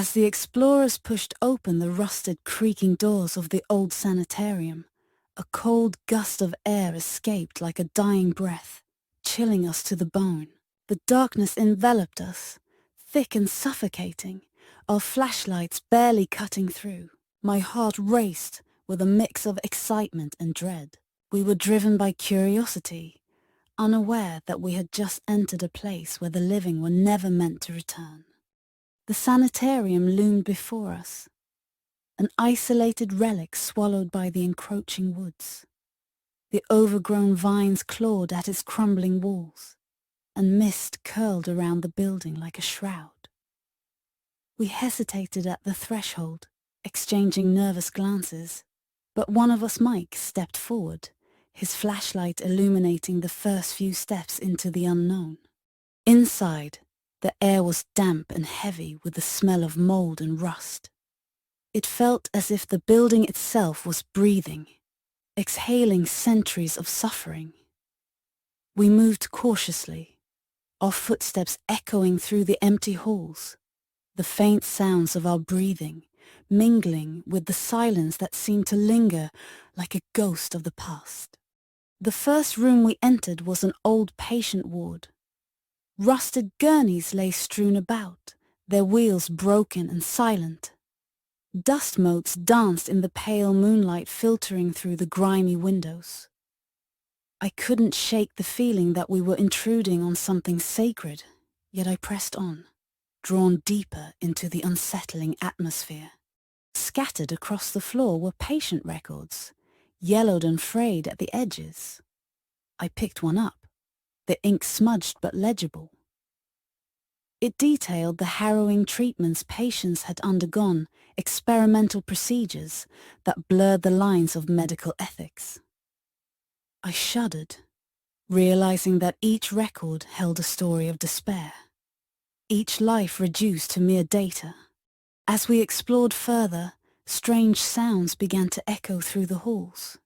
As the explorers pushed open the rusted, creaking doors of the old sanitarium, a cold gust of air escaped like a dying breath, chilling us to the bone. The darkness enveloped us, thick and suffocating, our flashlights barely cutting through. My heart raced with a mix of excitement and dread. We were driven by curiosity, unaware that we had just entered a place where the living were never meant to return. The sanitarium loomed before us, an isolated relic swallowed by the encroaching woods. The overgrown vines clawed at its crumbling walls, and mist curled around the building like a shroud. We hesitated at the threshold, exchanging nervous glances, but one of us, Mike, stepped forward, his flashlight illuminating the first few steps into the unknown. Inside, the air was damp and heavy with the smell of mold and rust. It felt as if the building itself was breathing, exhaling centuries of suffering. We moved cautiously, our footsteps echoing through the empty halls, the faint sounds of our breathing mingling with the silence that seemed to linger like a ghost of the past. The first room we entered was an old patient ward. Rusted gurneys lay strewn about, their wheels broken and silent. Dust motes danced in the pale moonlight filtering through the grimy windows. I couldn't shake the feeling that we were intruding on something sacred, yet I pressed on, drawn deeper into the unsettling atmosphere. Scattered across the floor were patient records, yellowed and frayed at the edges. I picked one up, the ink smudged but legible. It detailed the harrowing treatments patients had undergone, experimental procedures that blurred the lines of medical ethics. I shuddered, realizing that each record held a story of despair, each life reduced to mere data. As we explored further, strange sounds began to echo through the halls.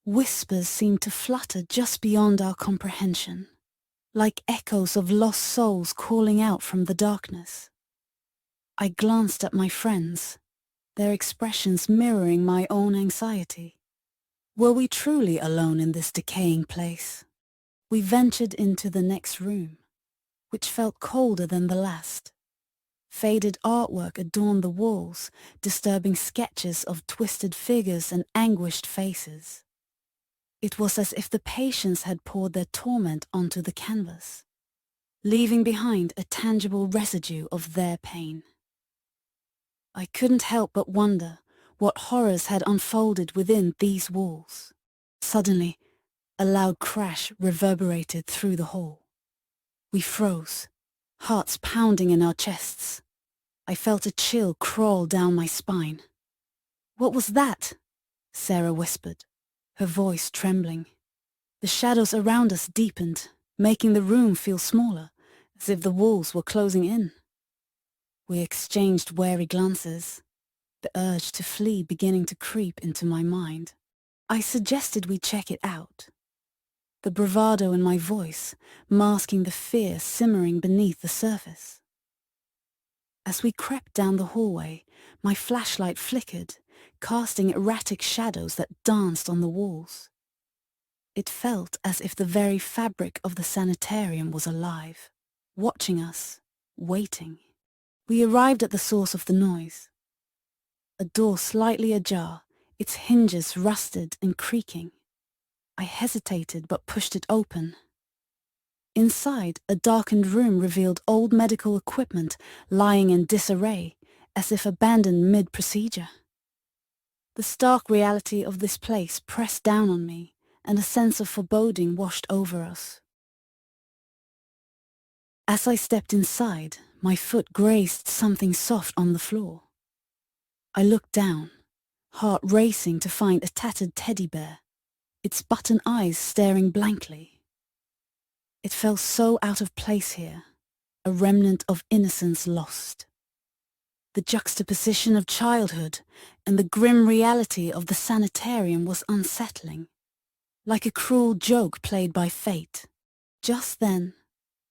Whispers seemed to flutter just beyond our comprehension, like echoes of lost souls calling out from the darkness. I glanced at my friends, their expressions mirroring my own anxiety. Were we truly alone in this decaying place? We ventured into the next room, which felt colder than the last. Faded artwork adorned the walls, disturbing sketches of twisted figures and anguished faces. It was as if the patients had poured their torment onto the canvas, leaving behind a tangible residue of their pain. I couldn't help but wonder what horrors had unfolded within these walls. Suddenly, a loud crash reverberated through the hall. We froze, hearts pounding in our chests. I felt a chill crawl down my spine. "What was that?" Sarah whispered, her voice trembling. The shadows around us deepened, making the room feel smaller, as if the walls were closing in. We exchanged wary glances, the urge to flee beginning to creep into my mind. I suggested we check it out, the bravado in my voice masking the fear simmering beneath the surface. As we crept down the hallway, my flashlight flickered, casting erratic shadows that danced on the walls. It felt as if the very fabric of the sanitarium was alive, watching us, waiting. We arrived at the source of the noise. A door slightly ajar, its hinges rusted and creaking. I hesitated but pushed it open. Inside, a darkened room revealed old medical equipment lying in disarray, as if abandoned mid-procedure. The stark reality of this place pressed down on me, and a sense of foreboding washed over us. As I stepped inside, my foot grazed something soft on the floor. I looked down, heart racing to find a tattered teddy bear, its button eyes staring blankly. It felt so out of place here, a remnant of innocence lost. The juxtaposition of childhood and the grim reality of the sanitarium was unsettling, like a cruel joke played by fate. Just then,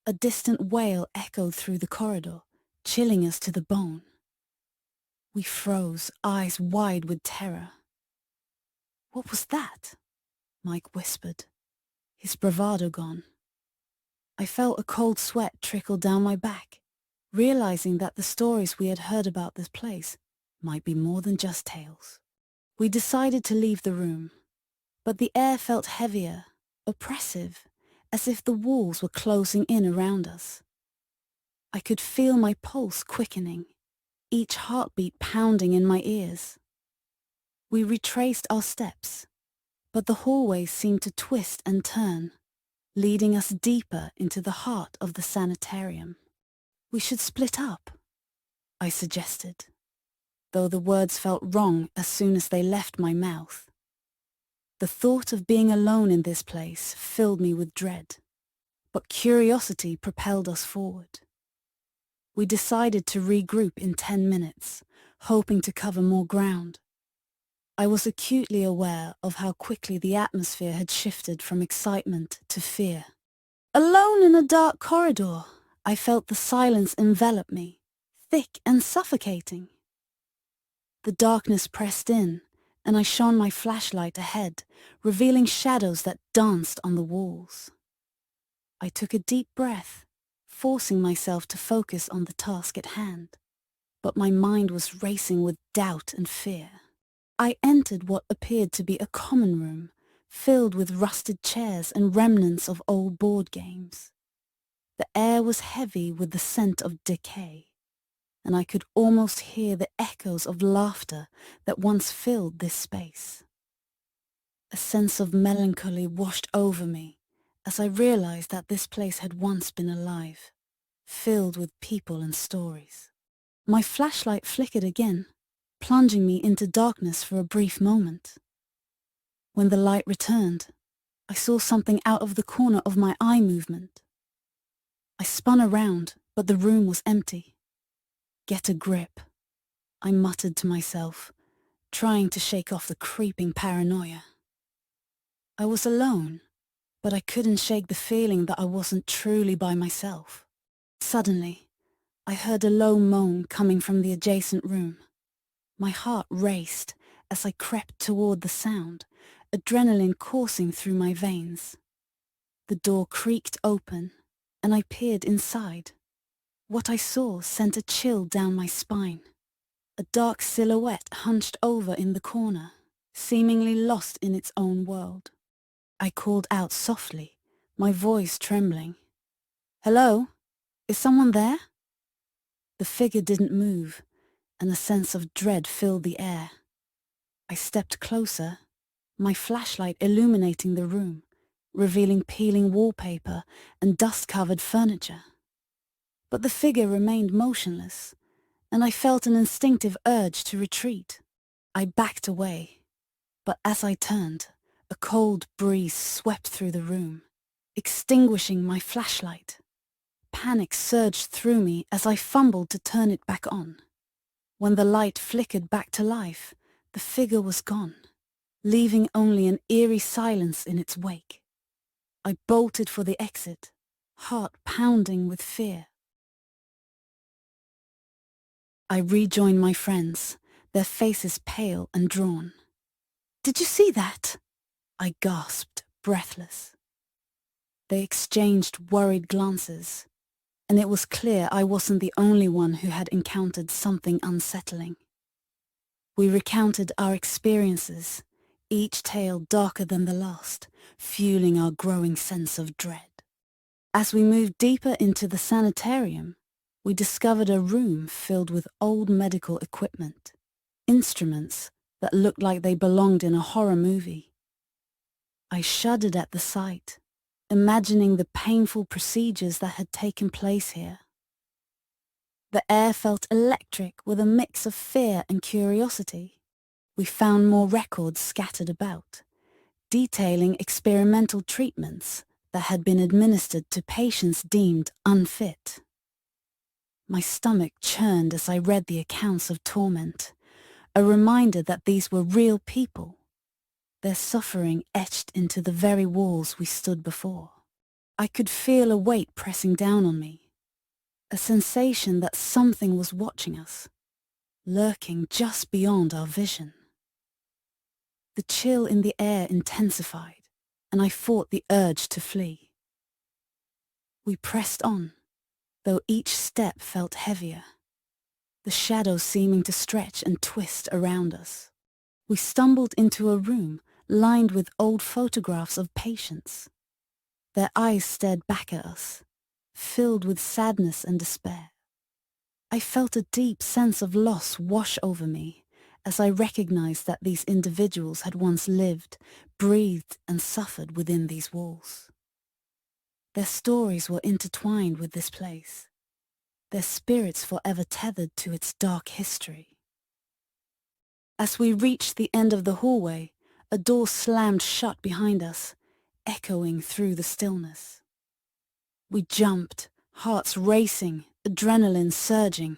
a distant wail echoed through the corridor, chilling us to the bone. We froze, eyes wide with terror. "What was that?" Mike whispered, his bravado gone. I felt a cold sweat trickle down my back, realizing that the stories we had heard about this place might be more than just tales. We decided to leave the room, but the air felt heavier, oppressive, as if the walls were closing in around us. I could feel my pulse quickening, each heartbeat pounding in my ears. We retraced our steps, but the hallways seemed to twist and turn, leading us deeper into the heart of the sanitarium. "We should split up," I suggested, though the words felt wrong as soon as they left my mouth. The thought of being alone in this place filled me with dread, but curiosity propelled us forward. We decided to regroup in 10 minutes, hoping to cover more ground. I was acutely aware of how quickly the atmosphere had shifted from excitement to fear. Alone in a dark corridor, I felt the silence envelop me, thick and suffocating. The darkness pressed in, and I shone my flashlight ahead, revealing shadows that danced on the walls. I took a deep breath, forcing myself to focus on the task at hand, but my mind was racing with doubt and fear. I entered what appeared to be a common room, filled with rusted chairs and remnants of old board games. The air was heavy with the scent of decay, and I could almost hear the echoes of laughter that once filled this space. A sense of melancholy washed over me as I realized that this place had once been alive, filled with people and stories. My flashlight flickered again, plunging me into darkness for a brief moment. When the light returned, I saw something out of the corner of my eye movement. I spun around, but the room was empty. "Get a grip," I muttered to myself, trying to shake off the creeping paranoia. I was alone, but I couldn't shake the feeling that I wasn't truly by myself. Suddenly, I heard a low moan coming from the adjacent room. My heart raced as I crept toward the sound, adrenaline coursing through my veins. The door creaked open, and I peered inside. What I saw sent a chill down my spine. A dark silhouette hunched over in the corner, seemingly lost in its own world. I called out softly, my voice trembling. "Hello? Is someone there?" The figure didn't move, and a sense of dread filled the air. I stepped closer, my flashlight illuminating the room, revealing peeling wallpaper and dust-covered furniture. But the figure remained motionless, and I felt an instinctive urge to retreat. I backed away, but as I turned, a cold breeze swept through the room, extinguishing my flashlight. Panic surged through me as I fumbled to turn it back on. When the light flickered back to life, the figure was gone, leaving only an eerie silence in its wake. I bolted for the exit, heart pounding with fear. I rejoined my friends, their faces pale and drawn. "Did you see that?" I gasped, breathless. They exchanged worried glances, and it was clear I wasn't the only one who had encountered something unsettling. We recounted our experiences, each tale darker than the last, fueling our growing sense of dread. As we moved deeper into the sanitarium, we discovered a room filled with old medical equipment, instruments that looked like they belonged in a horror movie. I shuddered at the sight, imagining the painful procedures that had taken place here. The air felt electric with a mix of fear and curiosity. We found more records scattered about, detailing experimental treatments that had been administered to patients deemed unfit. My stomach churned as I read the accounts of torment, a reminder that these were real people, their suffering etched into the very walls we stood before. I could feel a weight pressing down on me, a sensation that something was watching us, lurking just beyond our vision. The chill in the air intensified, and I fought the urge to flee. We pressed on, though each step felt heavier, the shadows seeming to stretch and twist around us. We stumbled into a room lined with old photographs of patients. Their eyes stared back at us, filled with sadness and despair. I felt a deep sense of loss wash over me as I recognized that these individuals had once lived, breathed, and suffered within these walls. Their stories were intertwined with this place, their spirits forever tethered to its dark history. As we reached the end of the hallway, a door slammed shut behind us, echoing through the stillness. We jumped, hearts racing, adrenaline surging.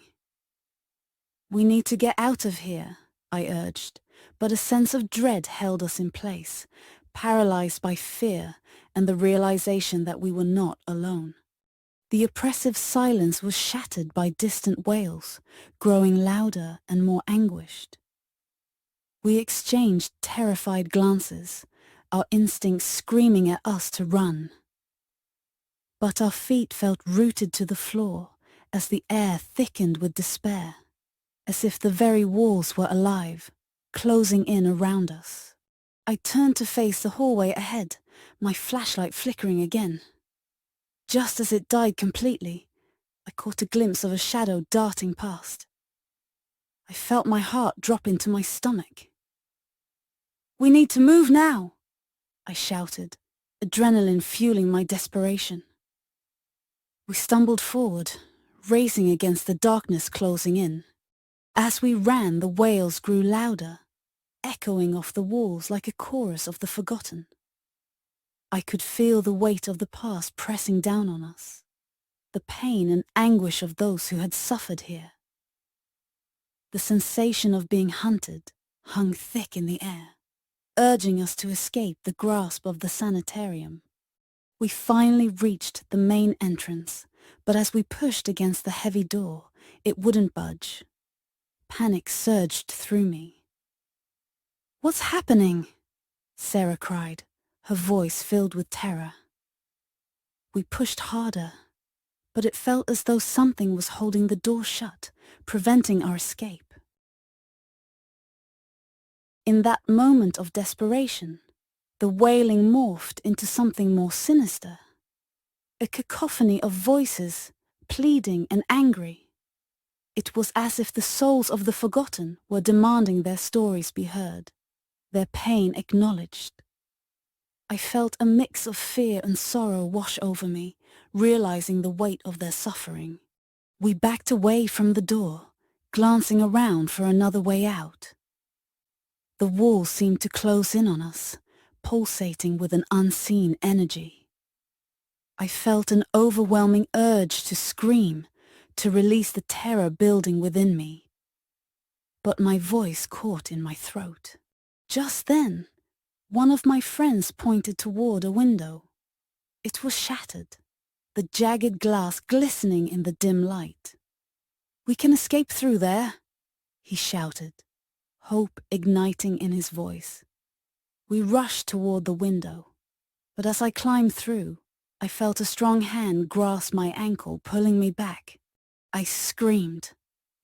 "We need to get out of here," I urged, but a sense of dread held us in place, paralyzed by fear and the realization that we were not alone. The oppressive silence was shattered by distant wails, growing louder and more anguished. We exchanged terrified glances, our instincts screaming at us to run. But our feet felt rooted to the floor as the air thickened with despair, as if the very walls were alive, closing in around us. I turned to face the hallway ahead, my flashlight flickering again. Just as it died completely, I caught a glimpse of a shadow darting past. I felt my heart drop into my stomach. "We need to move now," I shouted, adrenaline fueling my desperation. We stumbled forward, racing against the darkness closing in. As we ran, the wails grew louder, echoing off the walls like a chorus of the forgotten. I could feel the weight of the past pressing down on us, the pain and anguish of those who had suffered here. The sensation of being hunted hung thick in the air, urging us to escape the grasp of the sanitarium. We finally reached the main entrance, but as we pushed against the heavy door, it wouldn't budge. Panic surged through me. "What's happening?" Sarah cried, her voice filled with terror. We pushed harder, but it felt as though something was holding the door shut, preventing our escape. In that moment of desperation, the wailing morphed into something more sinister. A cacophony of voices, pleading and angry. It was as if the souls of the forgotten were demanding their stories be heard, their pain acknowledged. I felt a mix of fear and sorrow wash over me, realizing the weight of their suffering. We backed away from the door, glancing around for another way out. The walls seemed to close in on us, pulsating with an unseen energy. I felt an overwhelming urge to scream, to release the terror building within me. But my voice caught in my throat. Just then, one of my friends pointed toward a window. It was shattered, the jagged glass glistening in the dim light. "We can escape through there," he shouted, hope igniting in his voice. We rushed toward the window, but as I climbed through, I felt a strong hand grasp my ankle, pulling me back. I screamed,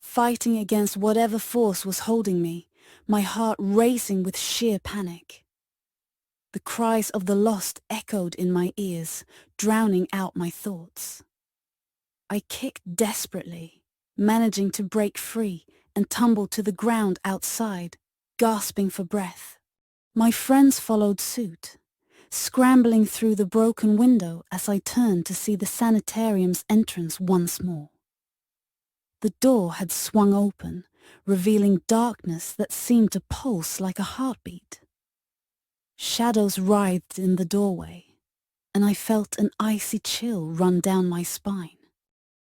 fighting against whatever force was holding me, my heart racing with sheer panic. The cries of the lost echoed in my ears, drowning out my thoughts. I kicked desperately, managing to break free and tumbled to the ground outside, gasping for breath. My friends followed suit, scrambling through the broken window as I turned to see the sanitarium's entrance once more. The door had swung open, revealing darkness that seemed to pulse like a heartbeat. Shadows writhed in the doorway, and I felt an icy chill run down my spine.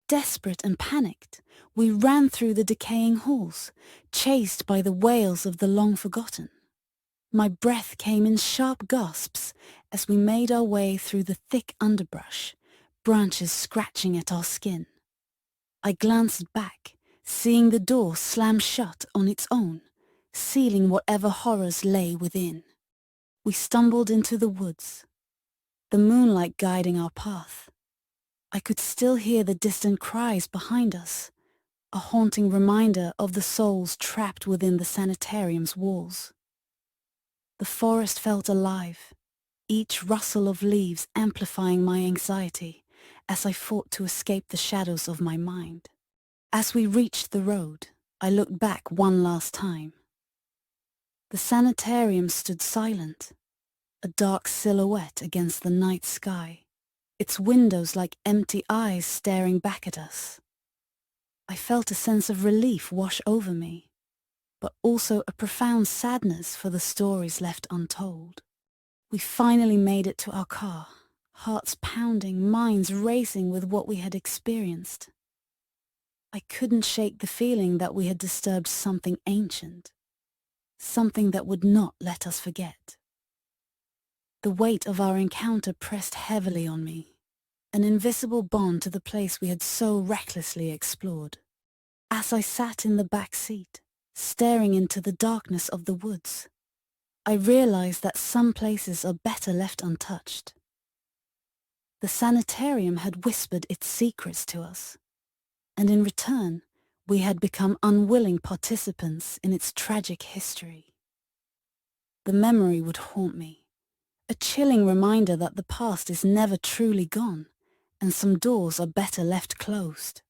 Desperate and panicked, we ran through the decaying halls, chased by the wails of the long-forgotten. My breath came in sharp gasps as we made our way through the thick underbrush, branches scratching at our skin. I glanced back, seeing the door slam shut on its own, sealing whatever horrors lay within. We stumbled into the woods, the moonlight guiding our path. I could still hear the distant cries behind us, a haunting reminder of the souls trapped within the sanitarium's walls. The forest felt alive, each rustle of leaves amplifying my anxiety as I fought to escape the shadows of my mind. As we reached the road, I looked back one last time. The sanitarium stood silent, a dark silhouette against the night sky, its windows like empty eyes staring back at us. I felt a sense of relief wash over me, but also a profound sadness for the stories left untold. We finally made it to our car, hearts pounding, minds racing with what we had experienced. I couldn't shake the feeling that we had disturbed something ancient, something that would not let us forget. The weight of our encounter pressed heavily on me, an invisible bond to the place we had so recklessly explored. As I sat in the back seat, staring into the darkness of the woods, I realized that some places are better left untouched. The sanitarium had whispered its secrets to us, and in return, we had become unwilling participants in its tragic history. The memory would haunt me, a chilling reminder that the past is never truly gone, and some doors are better left closed.